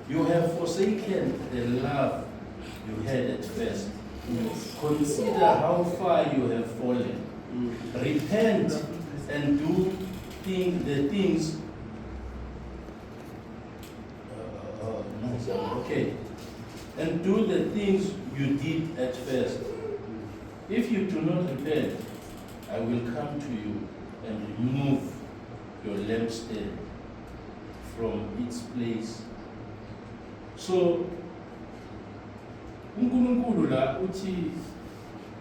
You have forsaken the love you had at first. Consider how far you have fallen. Repent and do the things. Okay. And do the things you did at first. If you do not repent, I will come to you and remove your lampstand from its place. So, uNkulunkulu la uthi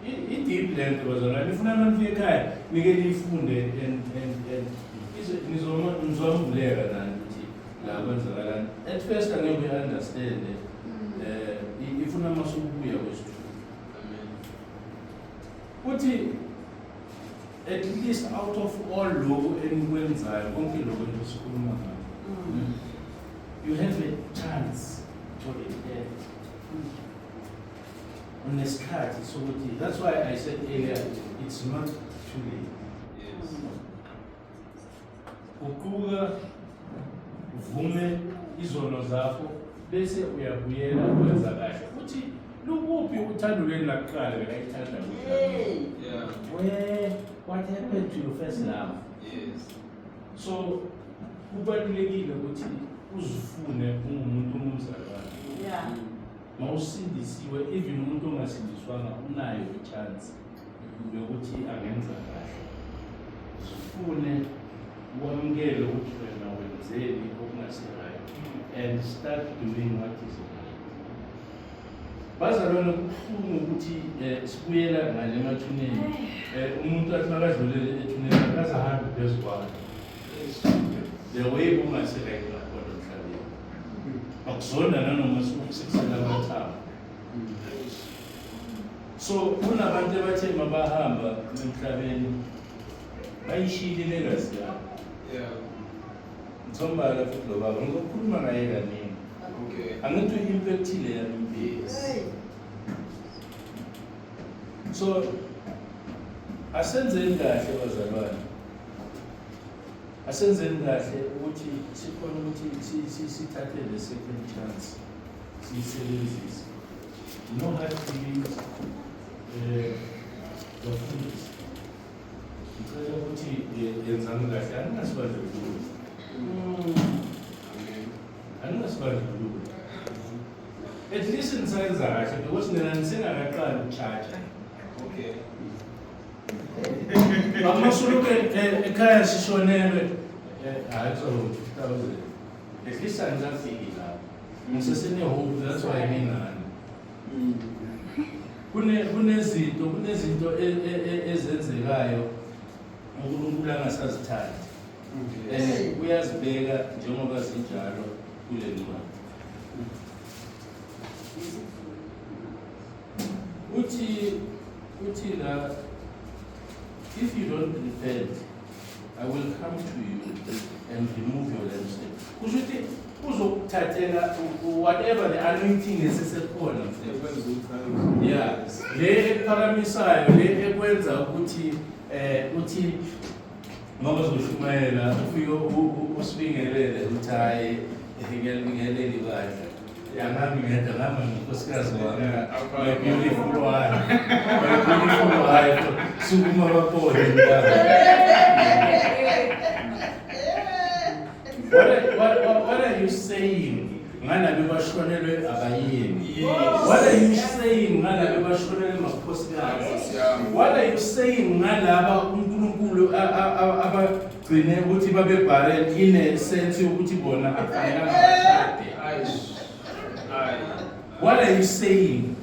i-deep land bazalwane ifuna abantu ekhaya nike lifunde and nizomvuleka nani ukuthi la kwenzakalani. At first angeke understand ifuna masukubuya kwesithu. Uthi at least out of all lokho enikwenzayo konke lokho enisikhuluma ngakho, you have a chance to repent. Unesikhathi sokuthi, that's why I said earlier, it's not too late. Yes. Uquka uvume izono zakho bese uyabuyela kwenza kahle. Uthi lukuphi uthando lweni lakuqala bekayithanda kuqala? Yeah. What happened to your first love? Yes. So kubalulekile ukuthi uzifune ungumuntu omzalwane. Yeah. Mawusindisiwe, even umuntu ongasindiswanga unayo i-chance yokuthi angenza kahle. Sifune ukwamukele ukuthi wena wenzeni okungasirayo and start doing what is right. Bazalwane kubuhlungu ukuthi sibuyela ngale mathuneni. Umuntu athi makadlulele ethuneni akazahambi phezu kwakhe. The way kungasirayo lakhona emhlabeni. Akuzona nanoma sikusela amathambo. So kunabantu abathe mabahamba emhlabeni bayishile legacy yabo. Yeah. Ngithombala futhi lo baba ngokukhuluma naye kaningi. Okay. Angithi impactile yami impilo. So asenzeni kahle bazalwane. Asenzeni kahle ukuthi sikhona ukuthi sithathe the second chance. Siyisebenzise. No hard feelings. Bafundisi. Ngicela ukuthi yenzani kahle angingasibandlululi. Angingasibandlululi. At least nisenza kahle because nina nisengakaqali ukuchaja. Okay. Amasuluke ekhaya sishonelwe hayi so 2000. At least angizafiki lapho. Ngisesene hope, that's why nginani. Kunezinto ezenzekayo uNkulunkulu angasazithandi. Uyazibeka njengoba zinjalo kule ncwadi. Uthi la, if you don't repent, I will come to you and remove your lampstand. Kushuthi uzokuthathela whatever the anointing esesekhona. Yeah, le ephakamisayo, le ekwenza ukuthi uthi ngoba uzoshumayela ufike usibingelele ukuthi hayi ngeleli kahle. Yangabi ngedwa ngama nkosikazi wami, my beautiful wife, sukuma bapole ngaba. What are you saying? Ngana bebashonelwe abayeni. What are you saying? Ngana bebashonelwe makhosikazi. What are you saying? Ngalaba uNkulunkulu abagcine ukuthi babe barren in a sense yokuthi bona akufanele bashade. What are you saying?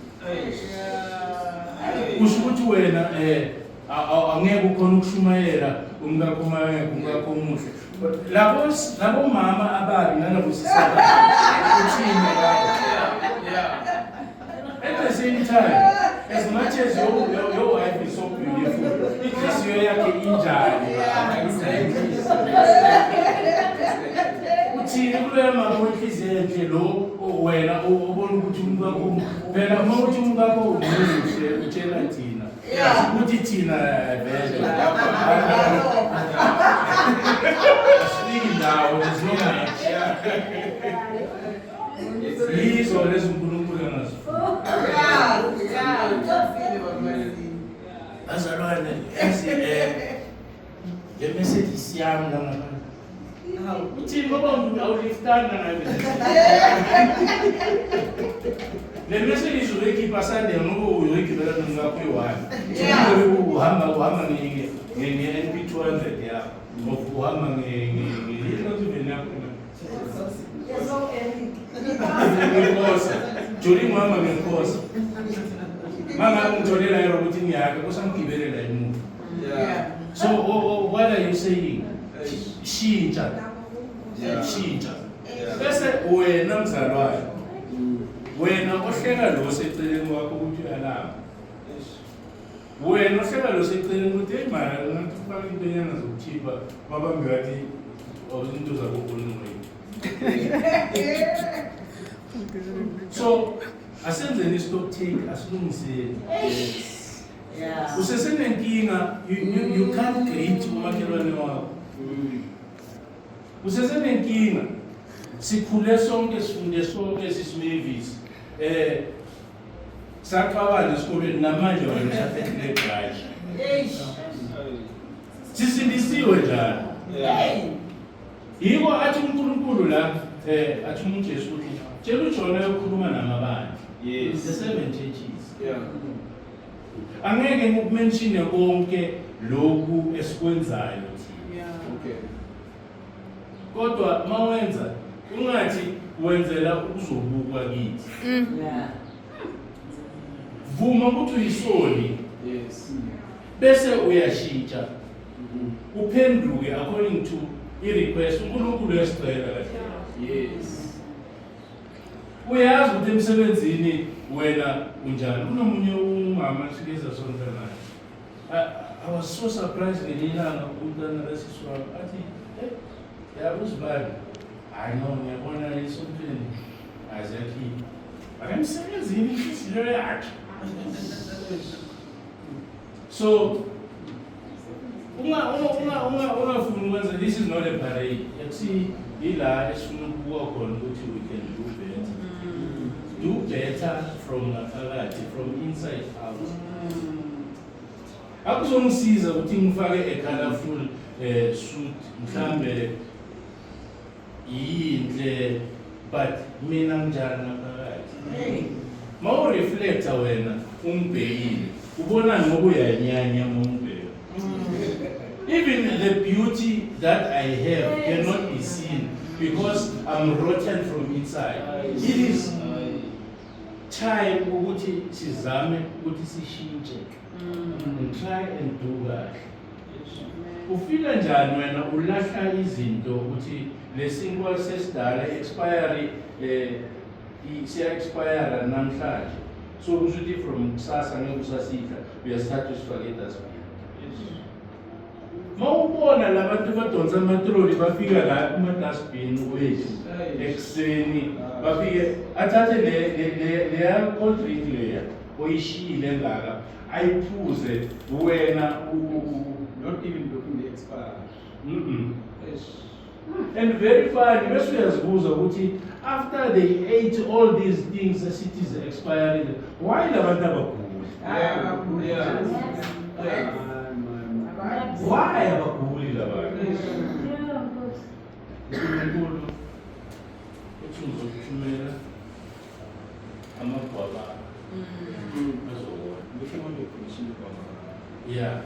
Kusho ukuthi wena angeke ukhona ukushumayela umkakho omuhle. Labo mama ababi nalabo sisaba uthini lapho. At the same time, as much as your wife is so beautiful, inhliziyo yakhe injani? Uthini kuleyo mama inhliziyo enhle lo wena ubona ukuthi umuntu wakho phela uma uthi umuntu wakho umuhle utshela thina. Ukuthi thina vele lapha. Speaking now, there's no match. uthini ngoba awuliftana ngabe le message izoyikhipha Sunday ngoba uyoyikhipha ngakho yi-1 uhamba nge-NP200 yakho ngoba uhamba ngenkosa joli ngihamba ngenkosa mangabe ngitholela irobotini yakhe kusamgibelela imuva. So what are you saying? Shintsha. Bese wena mzalwane wena ohleka lo seceleni kwakho ukuthi uyalama. Wena ohleka lo seceleni ukuthi hey mara ngifaka into enyanga zokuchipa babambi bathi into zakukhuluma. So asenzeni stop take asilungiseni. Usesenenkinga you can't create umakhelwane wakho. Usesenenkinga sikhule sonke sifunde sonke sisimavis saqabana esikoleni namanje wena usafekile egaji sisindisiwe njalo yiko athi uNkulunkulu la athi umuntu Jesu uthi tshela uJona yokhuluma namabandla the 7 churches angeke ngikumenshine konke lokhu esikwenzayo Okay. kodwa mawenza ungathi wenzela ukuzobukwa kithi vuma ukuthi uyisoli bese uyashintsha uphenduke according to i-request uNkulunkulu uyasicela kahle. Uyazi ukuthi emsebenzini wena unjani. Kunomunye umama sikeza sonke naye. I was so surprised ngelilanga umntana lesiswa athi yabuzibani hayi no ngiyabona isontweni azakhi akamsebenzini inhliziyo yakhe. So ungafuni ukwenza this is not a parade. Yakuthi ila esifuna ukubuka khona ukuthi we can do better. Do better from ngaphakathi, from inside out. Akuzongisiza ukuthi ngifake a colorful suit mhlambe yinhle but mina njani ngaphakathi. Mawu reflecta wena umbhekile ubona ngokuyanyanya umbheki. Even the beauty that I have cannot be seen because I'm rotten from inside. It is time ukuthi sizame ukuthi sishintshe. Try and do that. Ufila njani wena ulahla izinto ukuthi lesinkwa sesidala expiry siya expire namhlanje. So usuthi from kusasa ngekusasitha uyastart usifake dustbin. Mawubona labantu badonsa amatroli bafika la kuma dustbin wethu ekseni bafike athathe le cold drink leya oyishile ngaka ayiphuze wena Not even looking the expire. And very funny bese uyazibuza ukuthi after they ate all these things the city is expiring why labantu abagula why abaguli labantu uNkulunkulu uthi uzokuthumela amagwaba azokwenza Looking on the commission. yeah